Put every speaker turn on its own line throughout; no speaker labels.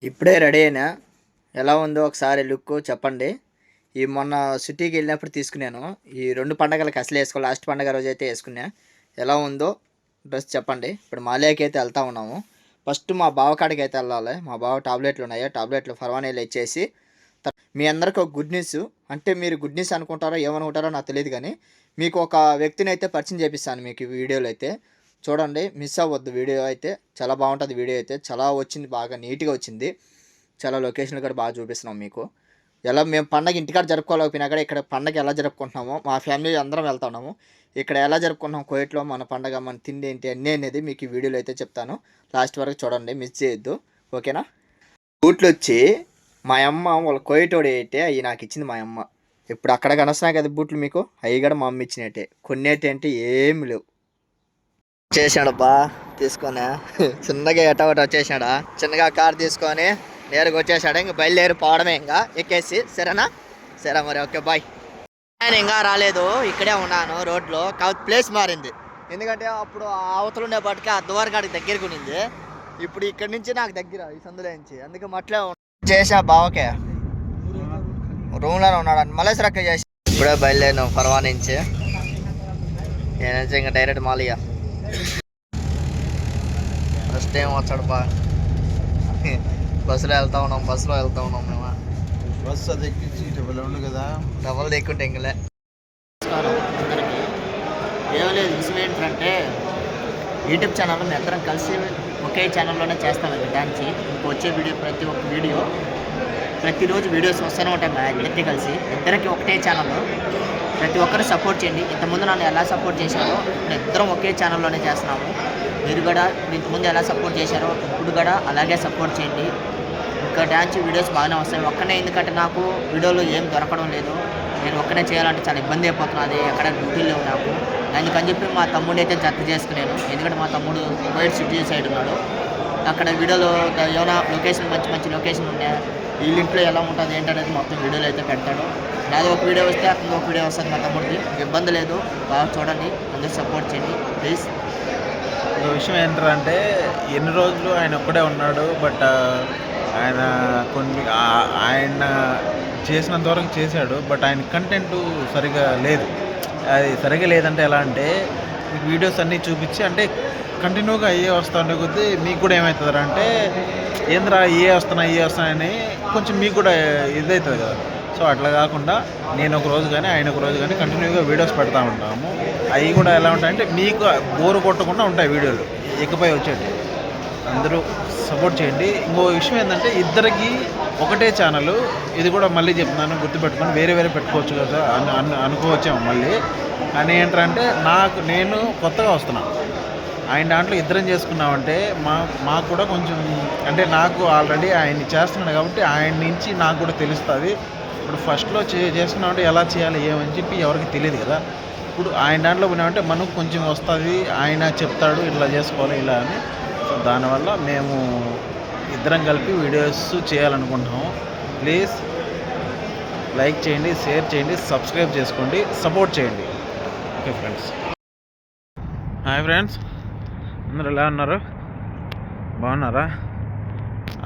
ఇప్పుడే రెడీ అయినా. ఎలా ఉందో ఒకసారి లుక్ చెప్పండి. ఈ మొన్న సిటీకి వెళ్ళినప్పుడు తీసుకున్నాను. ఈ 2 పండగలకి అసలు ఏసుకో లాస్ట్ పండగ రోజైతే ఏసుకున్నా. ఎలా ఉందో డ్రెస్ చెప్పండి. ఇప్పుడు మాల్యాకి అయితే వెళ్తా ఉన్నాము. ఫస్ట్ మా బావ కాడికి అయితే వెళ్ళాలి. మా బావ టాబ్లెట్లు ఉన్నాయి. టాబ్లెట్లు ఫర్వానీలు ఇచ్చేసి మీ అందరికి ఒక గుడ్ న్యూస్. అంటే మీరు గుడ్ న్యూస్ అనుకుంటారో ఏమనుకుంటారో నాకు తెలియదు కానీ మీకు ఒక వ్యక్తిని అయితే పరిచయం చేపిస్తాను మీకు ఈ వీడియోలో అయితే. చూడండి, మిస్ అవ్వద్దు. వీడియో అయితే చాలా బాగుంటుంది. వీడియో అయితే చాలా వచ్చింది, బాగా నీట్గా వచ్చింది. చాలా లొకేషన్లు కూడా బాగా చూపిస్తున్నాం మీకు. ఎలా మేము పండగ ఇంటికాడ జరుపుకోలేకపోయినా కూడా ఇక్కడ పండగ ఎలా జరుపుకుంటున్నామో మా ఫ్యామిలీ అందరం వెళ్తున్నాము. ఇక్కడ ఎలా జరుపుకుంటున్నాం కోయిట్లో మన పండగ, మన తిండి ఏంటి అన్నీ అనేది మీకు ఈ వీడియోలో అయితే చెప్తాను. లాస్ట్ వరకు చూడండి, మిస్ చేయొద్దు. ఓకేనా? బూట్లు వచ్చి మా అమ్మ వాళ్ళ కోయిటోడి అయితే అవి నాకు ఇచ్చింది మా అమ్మ. ఇప్పుడు అక్కడ కనొస్తున్నాయి కదా బూట్లు మీకు, అవి కూడా మా అమ్మ ఇచ్చినట్టే. కొన్నేటి అంటే ఏమి లేవు. వచ్చేసాడబ్బా తీసుకొని చిన్నగా ఎటా ఒకటి వచ్చేసాడా. చిన్నగా కార్ తీసుకొని నేరుగా వచ్చేసాడు. ఇంక బయలుదేరి పోవడమే, ఇంకా ఎక్కేసి. సరేనా? సరే మరి, ఓకే బాయ్. నేను ఇంకా రాలేదు, ఇక్కడే ఉన్నాను రోడ్లో. కాబట్టి ప్లేస్ మారింది. ఎందుకంటే అప్పుడు అవతల ఉండేపాటికి ఆ ద్వారకాడికి దగ్గరకు ఉండింది. ఇప్పుడు ఇక్కడి నుంచి నాకు దగ్గర ఈ సందులో నుంచి. అందుకే మట్లే చేసా బావకే రూమ్లోనే ఉన్నాడు. మలేశ్వర అక్క చేసి ఇప్పుడే బయలుదేరిన పర్వా నుంచి. నేనైతే ఇంకా డైరెక్ట్ మాలియా. ఫస్ట్ టైం వచ్చాడు బా. బస్సులో వెళ్తా ఉన్నాం మేము.
బస్సు అది ఎక్కించి డబల్ ఉండు కదా,
డబల్ దిక్కుంటే ఇంకలే. అందరికీ ఏం లేదు, విషయం ఏంటంటే యూట్యూబ్ ఛానల్ మేము అందరం కలిసి ఒకే ఛానల్లోనే చేస్తామండి డాన్స్. ఇంక వచ్చే వీడియో ప్రతి ఒక్క వీడియో ప్రతిరోజు వీడియోస్ వస్తూనే ఉంటాయి మా ఇద్దరికి కలిసి. ఇద్దరికి ఒకటే ఛానల్లో. ప్రతి ఒక్కరు సపోర్ట్ చేయండి. ఇంతకుముందు నన్ను ఎలా సపోర్ట్ చేశారో ఇప్పుడు ఇద్దరం ఒకే ఛానల్లోనే చేస్తున్నాము. మీరు కూడా ఇంతకుముందు ఎలా సపోర్ట్ చేశారో ఇప్పుడు కూడా అలాగే సపోర్ట్ చేయండి. ఇంకా డ్యాన్స్ వీడియోస్ బాగానే వస్తాయి. ఒక్కనే, ఎందుకంటే నాకు వీడియోలో ఏం దొరకడం లేదు. నేను ఒక్కనే చేయాలంటే చాలా ఇబ్బంది అయిపోతున్నది. ఎక్కడ డ్యూటీలు లేవు నాకు. అందుకని చెప్పి మా తమ్ముడు అయితే జత చేసుకున్నాను. ఎందుకంటే మా తమ్ముడు కోయిట్ సిటీ సైడ్ ఉన్నాడు. అక్కడ వీడియోలో ఏమైనా లొకేషన్ మంచి మంచి లొకేషన్ ఉండే వీళ్ళ ఇంట్లో ఎలా ఉంటుంది ఏంటనేది మొత్తం వీడియోలో అయితే పెడతాడు. నాది ఒక వీడియో వస్తే అతను ఒక వీడియో వస్తుంది మా తమ్ముడికి. ఇబ్బంది లేదు, బాగా చూడండి, అందరూ సపోర్ట్ చేయండి ప్లీజ్.
ఒక విషయం ఏంటంటే ఎన్ని రోజులు ఆయన ఒక్కడే ఉన్నాడు. బట్ ఆయన ఆయన చేసినంత వరకు చేశాడు. బట్ ఆయన కంటెంట్ సరిగా లేదు. అది సరిగా లేదంటే ఎలా అంటే మీకు వీడియోస్ అన్నీ చూపించి అంటే కంటిన్యూగా అయ్యే వస్తూ ఉండే కొద్దీ మీకు కూడా ఏమవుతుంది అంటే ఏంద్రా ఏ వస్తున్నాయని కొంచెం మీకు కూడా ఇదవుతుంది కదా. సో అట్లా కాకుండా నేను ఒక రోజు కానీ ఆయన ఒక రోజు కానీ కంటిన్యూగా వీడియోస్ పెడతా ఉంటాము. అవి కూడా ఎలా ఉంటాయంటే మీకు బోరు కొట్టకుండా ఉంటాయి వీడియోలు ఇకపై వచ్చేది. అందరూ సపోర్ట్ చేయండి. ఇంకో విషయం ఏంటంటే ఇద్దరికి ఒకటే ఛానల్. ఇది కూడా మళ్ళీ చెప్తున్నాను, గుర్తుపెట్టుకొని వేరే వేరే పెట్టుకోవచ్చు కదా అనుకోవచ్చాము మళ్ళీ. కానీ ఏంటంటే నేను కొత్తగా వస్తున్నాను. ఆయన దాంట్లో ఇద్దరం చేసుకున్నామంటే మాకు కూడా కొంచెం అంటే నాకు ఆల్రెడీ ఆయన చేస్తున్నాడు కాబట్టి ఆయన నుంచి నాకు కూడా తెలుస్తుంది. ఇప్పుడు ఫస్ట్లో చేస్తున్నామంటే ఎలా చేయాలి ఏమని చెప్పి ఎవరికి తెలియదు కదా. ఇప్పుడు ఆయన దాంట్లో పోయినామంటే మనకు కొంచెం వస్తుంది. ఆయన చెప్తాడు ఇట్లా చేసుకోవాలి ఇలా అని. సో దానివల్ల మేము ఇద్దరం కలిపి వీడియోస్ చేయాలనుకుంటున్నాము. ప్లీజ్ లైక్ చేయండి, షేర్ చేయండి, సబ్స్క్రైబ్ చేసుకోండి, సపోర్ట్ చేయండి. Okay friends. హాయ్ ఫ్రెండ్స్, అందరూ ఎలా ఉన్నారు? బాగున్నారా?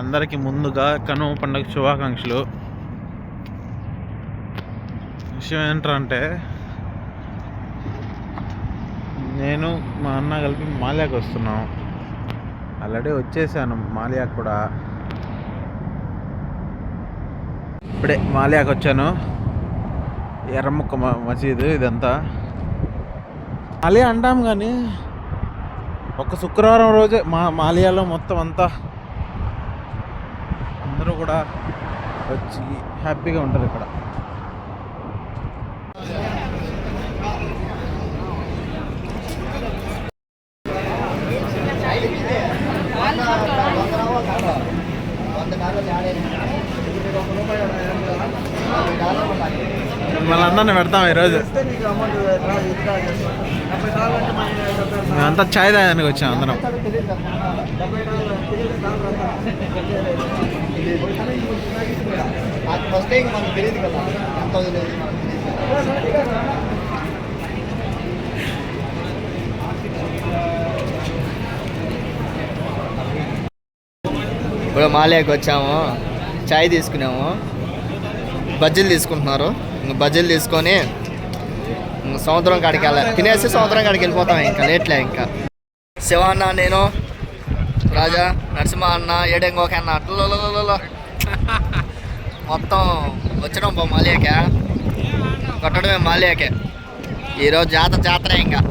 అందరికీ ముందుగా కనుమ పండుగ శుభాకాంక్షలు. విషయం ఏంటంటే నేను మా అన్న కలిపి మాల్యాకి వస్తున్నాం. ఆల్రెడీ వచ్చేసాను మాల్యాకి కూడా. ఇప్పుడే మాల్యాకి వచ్చాను. ఎర్రముక్క మసీదు ఇదంతా. మాల్యా అంటాం కానీ ఒక శుక్రవారం రోజే మాల్యాలో మొత్తం అంతా అందరూ కూడా వచ్చి హ్యాపీగా ఉంటారు ఇక్కడ. మళ్ళీ అందరిని పెడతాం ఈరోజు. మేమంతా ఛాయ్ తాగడానికి వచ్చాం అందరం.
ఇప్పుడు మాలేకి వచ్చాము, చాయ్ తీసుకున్నాము, బజ్జీలు తీసుకుంటున్నారు. ఇంక బజ్జీలు తీసుకొని సముద్రం కాడికి వెళ్ళాలి, తినేసి సముద్రం కాడికి వెళ్ళిపోతాం. ఇంకా లేట్లే. ఇంకా శివ అన్న, నేను, రాజా, నరసింహ అన్న, ఏడెంగోక అన్న అట్లలో మొత్తం వచ్చినాం పో మాలియాకే. కొట్టడమే మాలియాకే. ఈరోజు జాతర. ఇంకా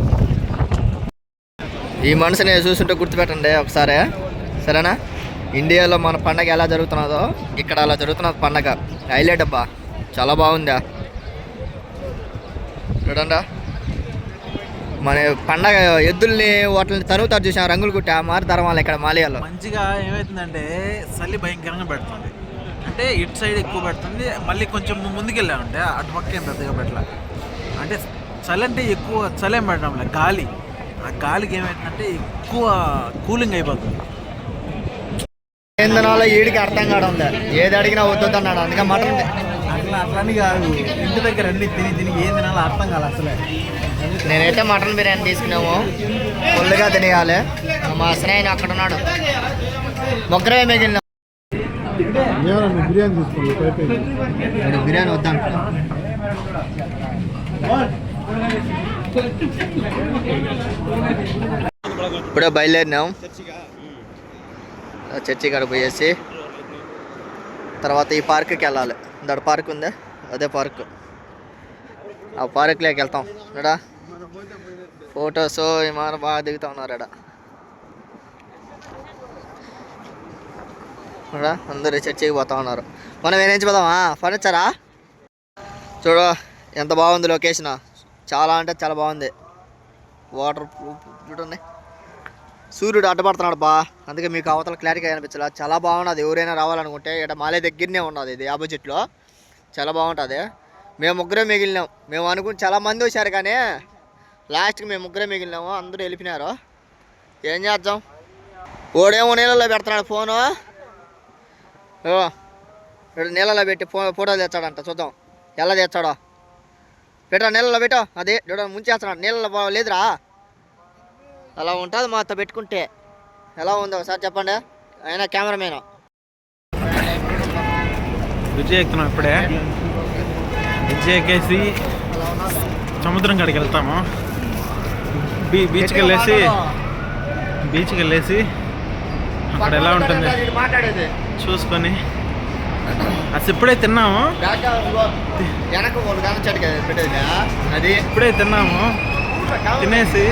ఈ మనిషిని చూస్తుంటే గుర్తుపెట్టండి ఒకసారి, సరేనా? ఇండియాలో మన పండగ ఎలా జరుగుతున్నదో ఇక్కడ అలా జరుగుతున్నది పండగ. హైలైట్ అబ్బా, చాలా బాగుందా చూడండి. మన పండగ ఎద్దుల్ని వాటిని తరుగుతారు చూసాం, రంగులు కుట్టా మారి ధర్మాలు ఇక్కడ మాలియాలో.
మంచిగా ఏమవుతుందంటే చలి భయంకరంగా పెడుతుంది. అంటే ఇటు సైడ్ ఎక్కువ పెడుతుంది, మళ్ళీ కొంచెం ముందుకెళ్ళామంటే అటు పక్క ఏం పెద్దగా పెట్టాల. అంటే చలి అంటే ఎక్కువ చలి ఏం పెట్టడం లేదు, గాలి. ఆ గాలికి ఏమవుతుందంటే ఎక్కువ కూలింగ్ అయిపోతుంది.
ఏందనాలో ఈడికి అర్థం కావడం, ఏది అడిగినా వద్దన్నాడు. అందుకే మటన్
అట్లని కాదు, ఇంటి దగ్గర అన్ని తిని ఏం తినాలో అర్థం కాదు అసలే.
నేనైతే మటన్ బిర్యానీ తీసుకున్నాము, ఫుల్గా తినేయాలి. మా స్నేహితుడు అక్కడ ఉన్నాడు, మొగ్గరే మిగిలిన
బిర్యానీ తీసుకోండి.
బిర్యానీ వద్దాను. ఇప్పుడే బయలుదేరినాం. చర్చి కాడ పోయేసి తర్వాత ఈ పార్క్కి వెళ్ళాలి. దాడు పార్క్ ఉందే, అదే పార్క్. ఆ పార్క్లోకి వెళ్తాం. ఇడా ఫొటోస్ విమానం బాగా దిగుతూ ఉన్నారు. ఇడా అందరూ చర్చికి పోతా ఉన్నారు. మనం ఏం పోదామా? ఫర్నిచరా చూడు ఎంత బాగుంది లొకేషన్. చాలా అంటే చాలా బాగుంది. వాటర్ ప్రూఫ్ చూడండి. సూర్యుడు అడ్డపడుతున్నాడు బా, అందుకే మీకు అవతల క్లారిటీగా అనిపించాలి. చాలా బాగున్నది. ఎవరైనా రావాలనుకుంటే ఇక్కడ మాలే దగ్గరనే ఉన్నది, ఇది ఆపోజిట్లో. చాలా బాగుంటుంది. మేము ముగ్గురే మిగిలినాం. మేము అనుకుని చాలా మంది వచ్చారు కానీ లాస్ట్కి మేము ముగ్గురే మిగిలినాము. అందరూ వెళ్ళిపోయినారు. ఏం చేద్దాం? ఓడేమో నీళ్ళలో పెడుతున్నాడు ఫోను. నీళ్ళలో పెట్టి ఫోటోలు తెచ్చాడంట. చూద్దాం ఎలా తెచ్చాడో. పెట్టరా నీళ్ళలో పెట్టో. అది ముంచేస్తున్నాడు నీళ్ళలో. లేదురా, అలా ఉంటుంది మాతో పెట్టుకుంటే. ఎలా ఉందో ఒకసారి చెప్పండి. అయినా కెమెరామేనా
విజయ్ ఎక్కుతున్నాం. ఇప్పుడే విజయ్ ఎక్కేసి సముద్రం కాడికి వెళ్తాము. బీచ్కి వెళ్ళేసి అక్కడ ఎలా ఉంటుంది చూసుకొని అసలు ఇప్పుడే తిన్నాము.
అది
ఇప్పుడే తిన్నాము. తినేసి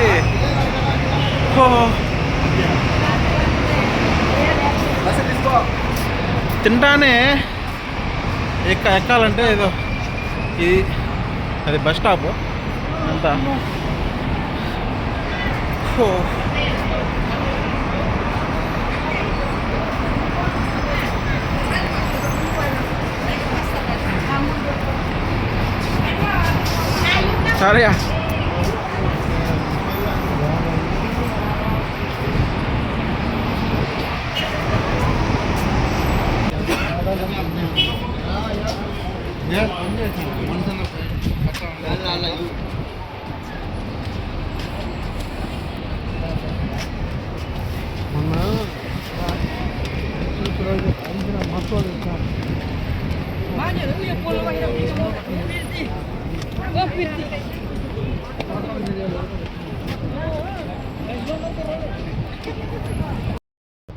తింటానే ఎక్కాలంటే ఏదో ఇది అది బస్ స్టాప్ అంతా. సరే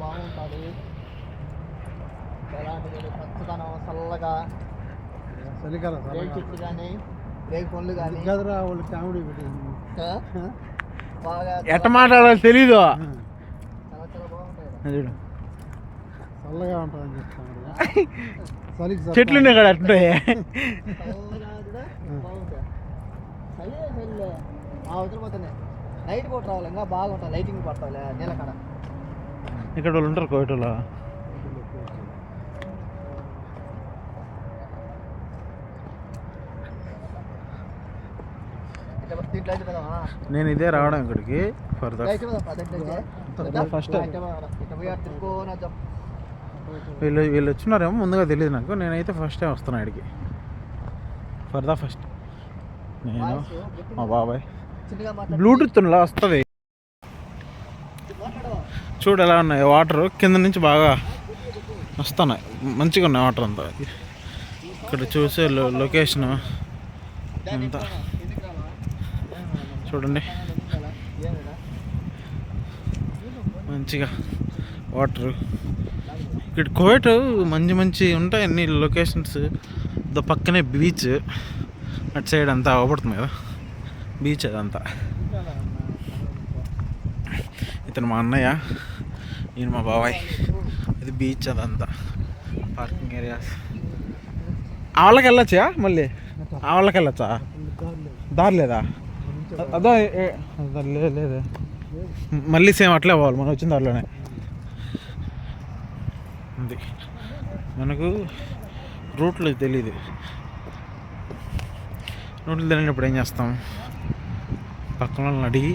బాగుంటుంది. ఎలాంటిది పచ్చదనం చల్లగా,
చలికాలం
రేగు చెట్లు కానీ రేగు పండ్లు కానీ
వాళ్ళు కామెడీ
బాగా
ఎట్ట మాట్లాడాలో తెలీదు.
చాలా చాలా బాగుంటాయి.
చల్లగా ఉంటుందని చెప్తాను. చెట్లు ఉన్నాయి కదా అట్లుంటాయి.
అవతలపోతున్నాయి. నైట్ పూట రావాలి, ఇంకా బాగుంటుంది. లైటింగ్ పడతావులే నీళ్ళ కాడ.
ఇక్కడ వాళ్ళు ఉంటారు కోయటలో. నేను ఇదే రావడం ఇక్కడికి ఫస్ట్. వీళ్ళు వచ్చినారేమో ముందుగా తెలియదు నాకు. నేనైతే ఫస్ట్ టైం వస్తున్నా ఇక్కడికి ఫస్ట్. నేను మా బాబాయ్ బ్లూటూత్లా వస్తుంది. చూడు ఎలా ఉన్నాయి వాటర్ కింద నుంచి బాగా వస్తున్నాయి, మంచిగా ఉన్నాయి వాటర్ అంతా. ఇక్కడ చూసే లొకేషన్ అంతా చూడండి, మంచిగా వాటర్. ఇక్కడ కోయట్ మంచి మంచి ఉంటాయి అన్ని లొకేషన్స్. పక్కనే బీచ్, అటు సైడ్ అంతా అవపడుతుంది కదా బీచ్ అదంతా. ఇతను మా అన్నయ్య, ఈయన మా బాబాయ్. ఇది బీచ్ అదంతా, పార్కింగ్ ఏరియాస్. ఆళ్ళకి వెళ్ళొచ్చా మళ్ళీ? ఆళ్ళకి వెళ్ళొచ్చా? దారి లేదా? అదో లేదు, మళ్ళీ సేమ్ అట్లే పోవాలి మనం వచ్చిన దారిలోనే ఉంది. మనకు రూట్లు తెలీదు. రూట్లు తెలియనప్పుడు ఏం చేస్తాం, పక్కన వాళ్ళని అడిగి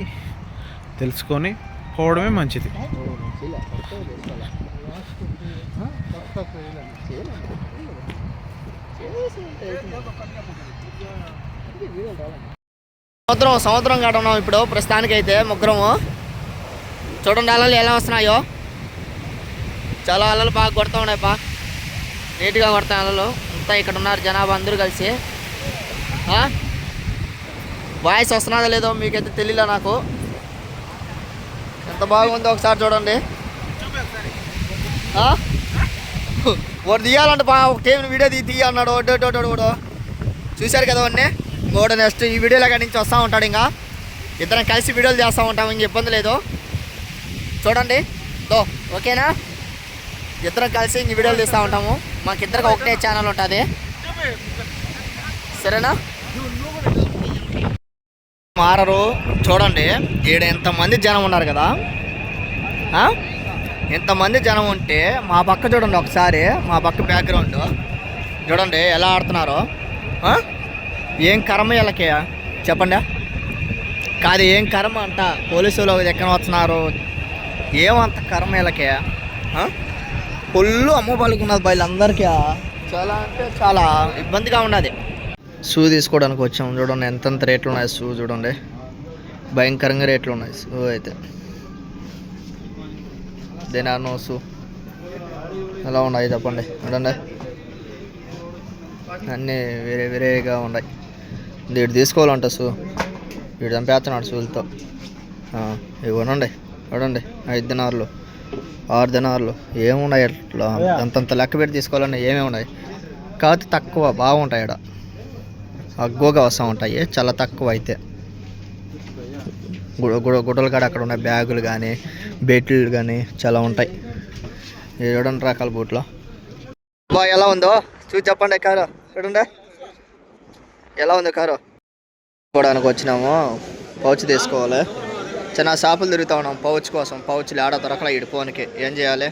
తెలుసుకొని పోవడమే మంచిది.
సముద్రం కాడ ఉన్నాం ఇప్పుడు ప్రస్తుతానికైతే ముగ్గురము. చూడండి అలలు ఎలా వస్తున్నాయో, చాలా అలలు బాగా కొడుతూ ఉన్నాయి. నీట్గా కొడతాయి అలలు అంతా. ఇక్కడ ఉన్నారు జనాభా అందరూ కలిసి. వాయిస్ వస్తున్నదో లేదో మీకైతే తెలియలే నాకు. ఎంత బాగుందో ఒకసారి చూడండి. వాడు తీయాలంటే ఒక టీంని వీడియో తీయ అన్నాడు ఒకటి. చూశారు కదా వాడిని. ఇంకోటి నెక్స్ట్ ఈ వీడియోలో కాడి నుంచి వస్తూ ఉంటాడు. ఇంకా ఇద్దరం కలిసి వీడియోలు చేస్తూ ఉంటాం, ఇంక ఇబ్బంది లేదు. చూడండి ఓకేనా, ఇద్దరం కలిసి ఇంక వీడియోలు తీస్తూ ఉంటాము. మాకిద్దరికి ఒకటే ఛానల్ ఉంటుంది, సరేనా? మారరు. చూడండి ఈడ ఎంతమంది జనం ఉన్నారు కదా, ఎంతమంది జనం ఉంటే మా పక్క చూడండి ఒకసారి, మా పక్క బ్యాక్గ్రౌండ్ చూడండి ఎలా ఆడుతున్నారో. ఏం కర్మ వీళ్ళకి చెప్పండి. కాదు ఏం కర్మ అంట, పోలీసులు ఎక్కడ వస్తున్నారు, ఏమంత కర్మ వీళ్ళకి. పొల్లు అమ్మ పలుకున్నది బయలుందరికీ. చాలా అంటే చాలా ఇబ్బందిగా ఉన్నది. షూ తీసుకోవడానికి వచ్చాము. చూడండి ఎంతెంత రేట్లు ఉన్నాయి. షూ చూడండి భయంకరంగా రేట్లు ఉన్నాయి. షూ అయితే దేనానో షూ ఎలా ఉన్నాయి చెప్పండి. చూడండి అన్నీ వేరే వేరేగా ఉన్నాయి. వీడు తీసుకోవాలంట షూ, వీడు చంపేస్తున్నాడు షూలతో. ఇవ్వనండి చూడండి 5 దినార్లు 6 దినార్లు ఏమున్నాయి అట్లా అంతంత లెక్క పెట్టి తీసుకోవాలని ఏమేమి ఉన్నాయి. కాకపోతే తక్కువ బాగుంటాయి. ఇక్కడ అగ్గోగా వస్తూ ఉంటాయి, చాలా తక్కువ అయితే. గుడ్డలు కాడ అక్కడ ఉన్న బ్యాగులు కానీ బెట్లు కానీ చాలా ఉంటాయి. 7 రకాల బూట్లు. ఎలా ఉందో చూసి చెప్పండి. కారు చూడండి ఎలా ఉంది. కారు పోవడానికి వచ్చినాము, పౌచ్ తీసుకోవాలి. చిన్న షాపులు తిరుగుతూ ఉన్నాం పౌచ్ కోసం. పౌచ్లు ఆడ దొరకలే ఇడిపోనికి. ఏం చేయాలి?